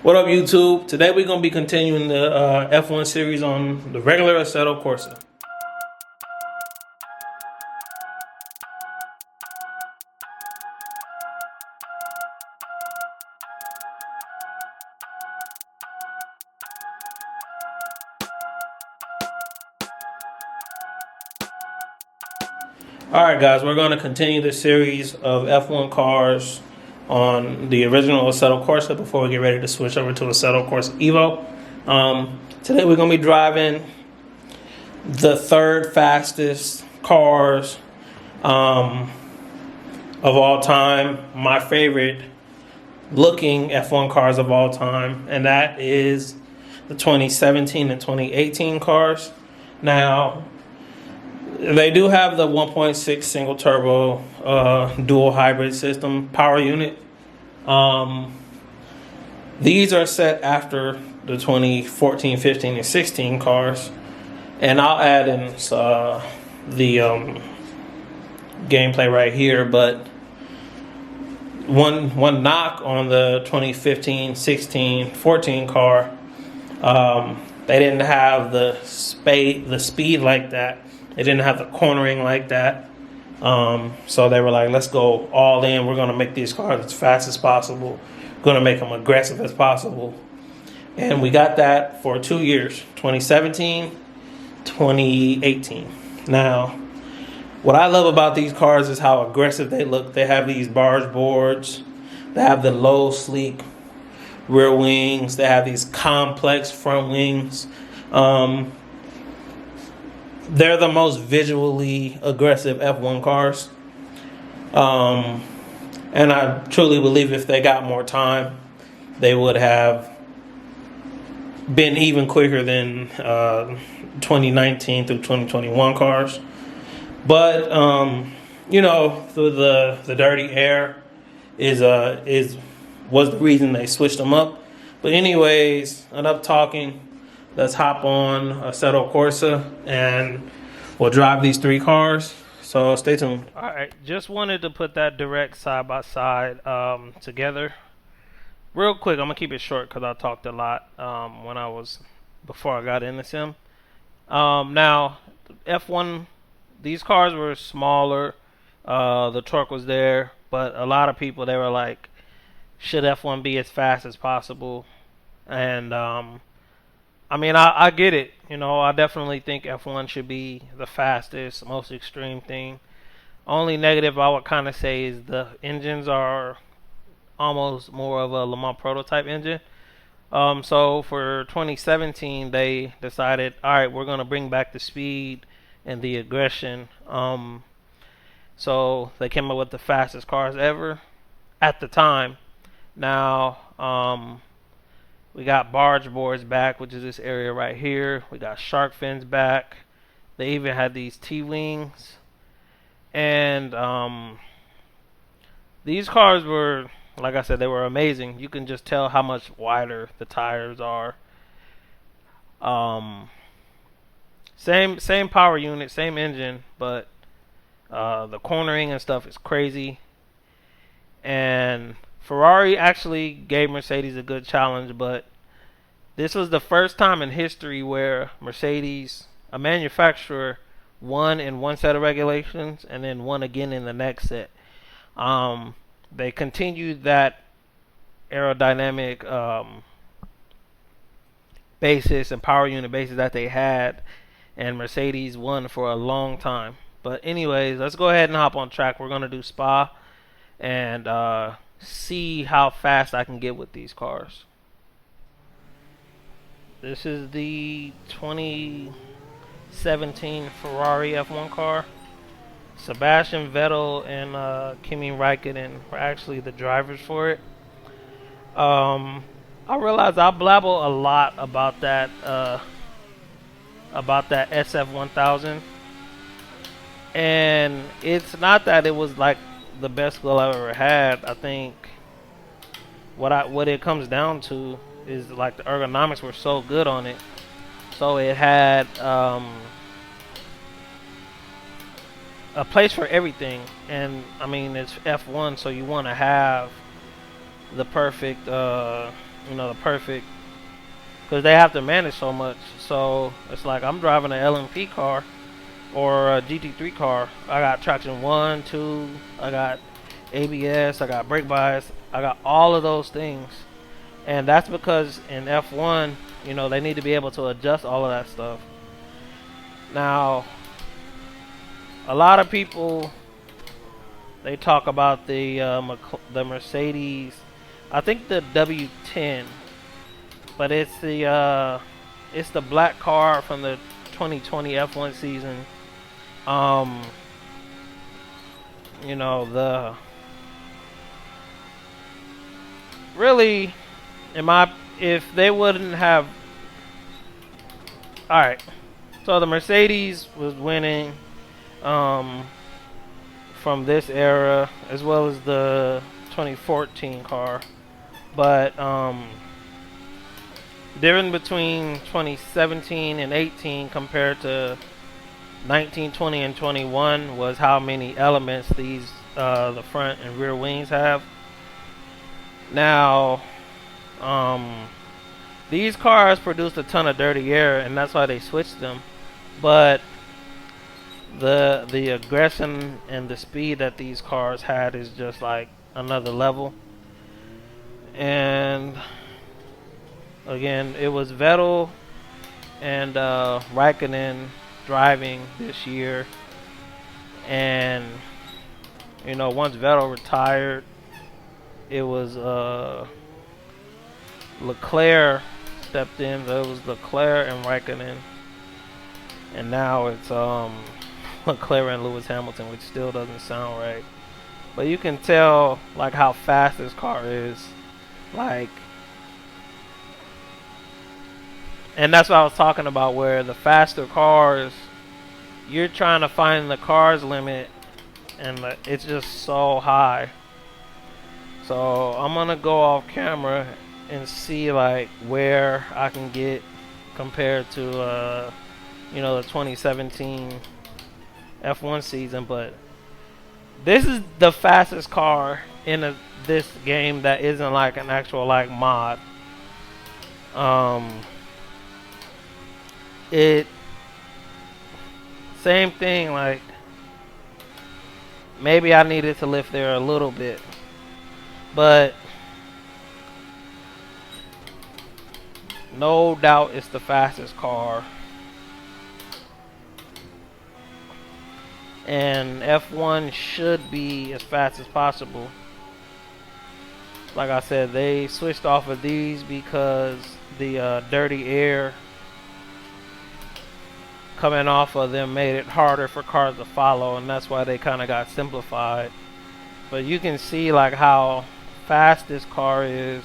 What up, YouTube? Today we're going to be continuing the F1 series on the regular Assetto Corsa. Alright guys, we're going to continue the series of F1 cars on the original Assetto Corsa before we get ready to switch over to Assetto Corsa Evo. Today we're going to be driving the third fastest cars of all time. My favorite looking F1 cars of all time, and that is the 2017 and 2018 cars. Now, they do have the 1.6 single turbo dual hybrid system power unit. These are set after the 2014, 15, and 16 cars. And I'll add in the gameplay right here. But one knock on the 2015, 16, 14 car, they didn't have the speed like that. They didn't have the cornering like that. So they were like, let's go all in. We're going to make these cars as fast as possible. We're going to make them aggressive as possible. And we got that for 2 years, 2017, 2018. Now, what I love about these cars is how aggressive they look. They have these barge boards. They have the low, sleek rear wings. They have these complex front wings. They're the most visually aggressive F1 cars. And I truly believe if they got more time, they would have been even quicker than 2019 through 2021 cars. But, the dirty air was the reason they switched them up. But anyways, enough talking. Let's hop on Assetto Corsa and we'll drive these three cars. So stay tuned. All right, just wanted to put that direct side by side together. Real quick, I'm gonna keep it short because I talked a lot before I got into sim. Now, F1, these cars were smaller. The torque was there, but a lot of people, they were like, should F1 be as fast as possible? And I get it. I definitely think F1 should be the fastest, most extreme thing. Only negative I would kind of say is the engines are almost more of a Le Mans prototype engine. So for 2017, they decided, all right, we're going to bring back the speed and the aggression. So they came up with the fastest cars ever at the time. Now, we got barge boards back, which is this area right here. We got shark fins back. They even had these T-wings. And these cars were, like I said, they were amazing. You can just tell how much wider the tires are. Same power unit, same engine, but the cornering and stuff is crazy. And Ferrari actually gave Mercedes a good challenge, but this was the first time in history where Mercedes, a manufacturer, won in one set of regulations and then won again in the next set. They continued that aerodynamic basis and power unit basis that they had, and Mercedes won for a long time. But anyways, let's go ahead and hop on track. We're going to do Spa and see how fast I can get with these cars. This is the 2017 Ferrari F1 car. Sebastian Vettel and Kimi Räikkönen were actually the drivers for it. I realized I blabble a lot about that SF1000, and it's not that it was like the best wheel I've ever had. I think what it comes down to is like the ergonomics were so good on it. So it had a place for everything, and it's F1, so you want to have the perfect you know, the perfect, because they have to manage so much. So it's like I'm driving an LMP car or a GT3 car. I got traction 1, 2, I got ABS, I got brake bias, I got all of those things. And that's because in F1, you know, they need to be able to adjust all of that stuff. Now, a lot of people, they talk about the Mercedes, I think the W10, but it's the black car from the 2020 F1 season. You know, the really, if they wouldn't have, all right. So the Mercedes was winning from this era as well as the 2014 car, but difference between 2017 and 18 compared to 19, 20, and 21 was how many elements these the front and rear wings have. Now, these cars produced a ton of dirty air, and that's why they switched them. But the aggression and the speed that these cars had is just like another level. And again, it was Vettel and Raikkonen driving this year, and you know, once Vettel retired, it was Leclerc stepped in. So it was Leclerc and Raikkonen, and now it's Leclerc and Lewis Hamilton, which still doesn't sound right. But you can tell like how fast this car is, like, and that's what I was talking about, where the faster cars, you're trying to find the car's limit, and it's just so high. So I'm gonna go off camera and see like where I can get compared to you know, the 2017 F1 season. But this is the fastest car in this game that isn't like an actual like mod. It same thing, like maybe I needed to lift there a little bit, but no doubt it's the fastest car. And F1 should be as fast as possible. Like I said, they switched off of these because the dirty air coming off of them made it harder for cars to follow, and that's why they kind of got simplified. But you can see like how fast this car is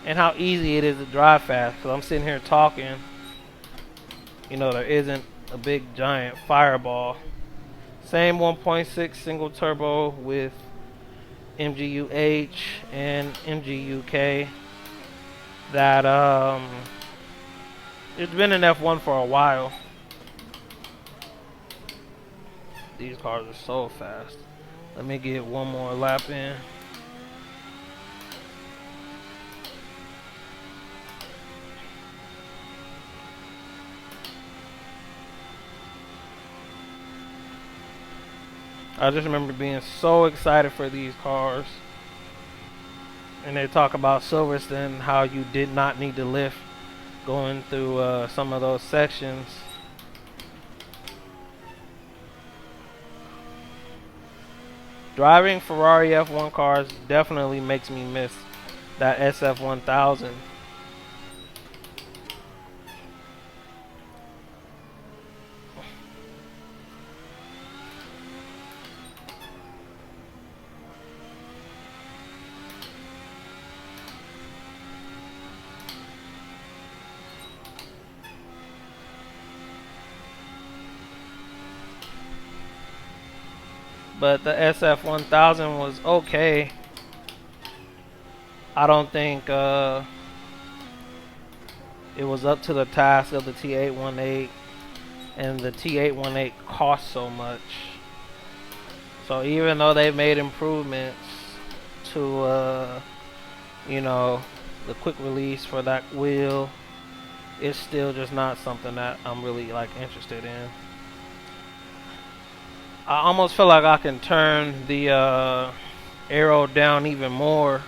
and how easy it is to drive fast. Because I'm sitting here talking, you know, there isn't a big giant fireball. Same 1.6 single turbo with MGU-H and MGU-K. That it's been in F1 for a while. These cars are so fast. Let me get one more lap in. I just remember being so excited for these cars. And they talk about Silverstone, how you did not need to lift going through some of those sections. Driving Ferrari F1 cars definitely makes me miss that SF1000. But the SF1000 was okay. I don't think it was up to the task of the T818, and the T818 cost so much. So even though they made improvements to you know, the quick release for that wheel, it's still just not something that I'm really like interested in. I almost feel like I can turn the arrow down even more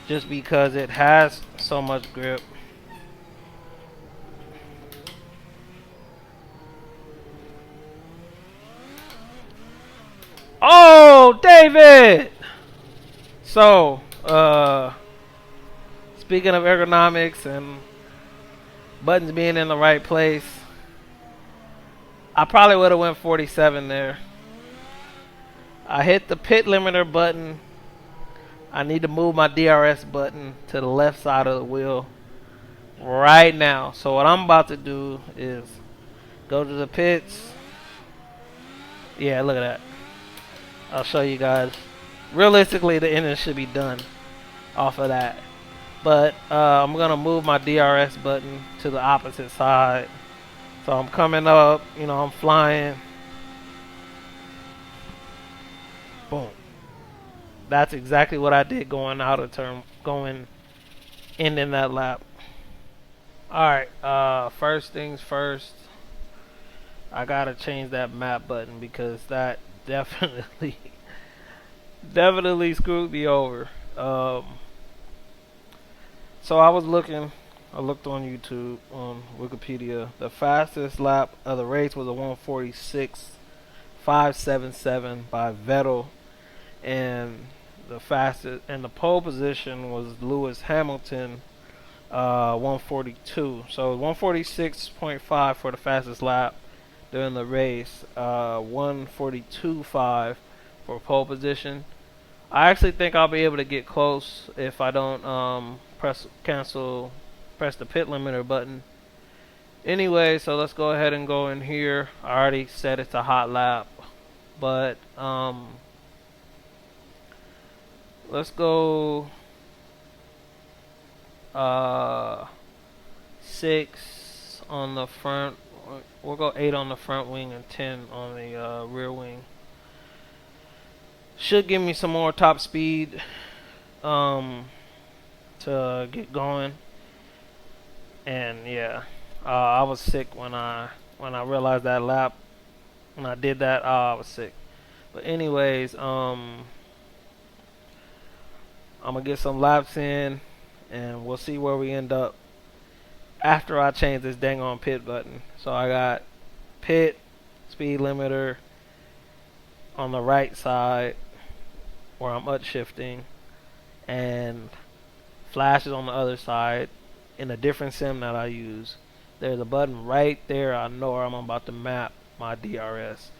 just because it has so much grip. Oh, David! So, speaking of ergonomics and buttons being in the right place, I probably would have went 47 there. I hit the pit limiter button. I need to move my DRS button to the left side of the wheel right now. So what I'm about to do is go to the pits. Yeah, look at that. I'll show you guys. Realistically, the engine should be done off of that. But I'm going to move my DRS button to the opposite side. So I'm coming up, you know, I'm flying. Boom. That's exactly what I did going out of turn, ending that lap. Alright, first things first. I gotta change that map button because that definitely screwed me over. So I looked on YouTube, on Wikipedia. The fastest lap of the race was a 146.577 by Vettel, and the pole position was Lewis Hamilton, 142. So 146.5 for the fastest lap during the race, 142.5 for pole position. I actually think I'll be able to get close if I don't press the pit limiter button. Anyway, so let's go ahead and go in here. I already said it's a hot lap, but let's go 6 on the front. We'll go 8 on the front wing and 10 on the rear wing. Should give me some more top speed to get going. And yeah, I was sick when I realized that lap. When I did that, I was sick. But anyways, I'm gonna get some laps in, and we'll see where we end up after I change this dang on pit button. So I got pit, speed limiter on the right side where I'm upshifting, and flashes on the other side in a different sim that I use. There's a button right there. I know where I'm about to map my DRS.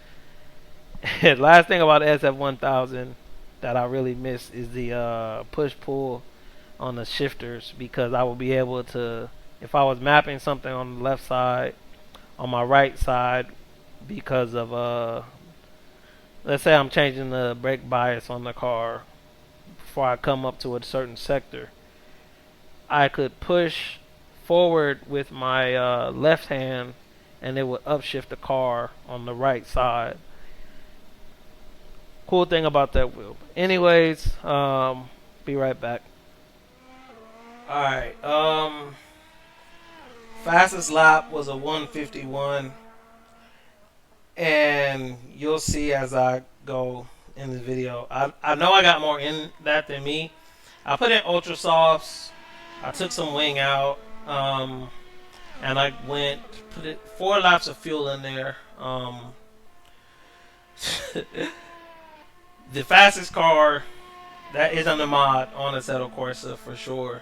And last thing about the SF1000 that I really miss is the push-pull on the shifters, because I will be able to, if I was mapping something on the left side, on my right side, because of let's say I'm changing the brake bias on the car before I come up to a certain sector, I could push forward with my left hand and it would upshift the car on the right side. Cool thing about that wheel. Anyways, be right back. Alright, fastest lap was a 151, and you'll see as I go in the video. I know I got more in that than me. I put in ultra softs, I took some wing out, and I put 4 laps of fuel in there. The fastest car that is on the mod on Assetto Corsa for sure.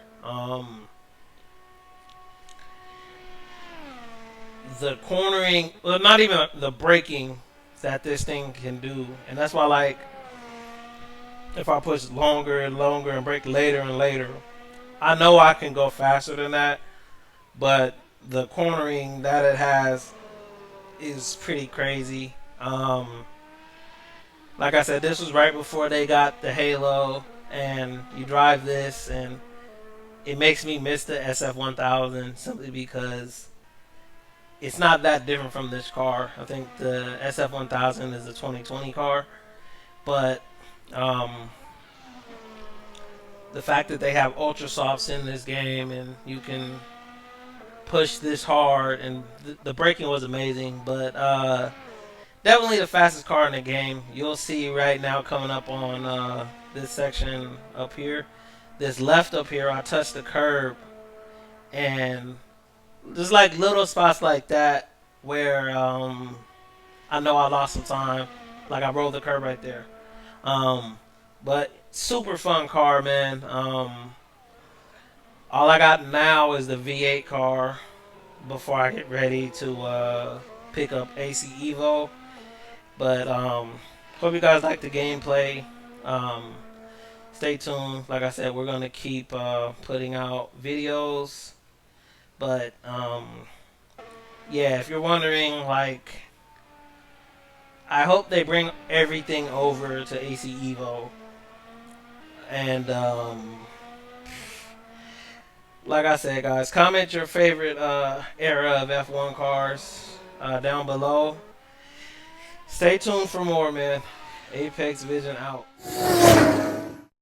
The cornering, well, not even the braking that this thing can do, and that's why, like, if I push longer and longer and brake later and later, I know I can go faster than that, but the cornering that it has is pretty crazy. Like I said, this was right before they got the Halo, and you drive this, and it makes me miss the SF1000 simply because it's not that different from this car. I think the SF1000 is a 2020 car, but the fact that they have ultra softs in this game and you can push this hard, and the braking was amazing. But definitely the fastest car in the game. You'll see right now coming up on this section up here, this left up here, I touched the curb, and there's like little spots like that where I know I lost some time. Like I rolled the curb right there. But super fun car, man. All I got now is the V8 car before I get ready to pick up AC Evo. But hope you guys like the gameplay. Stay tuned. Like I said, we're gonna keep putting out videos. But yeah, if you're wondering, like, I hope they bring everything over to AC Evo. And like I said, guys, comment your favorite era of F1 cars down below. Stay tuned for more, man. Apex Vision out.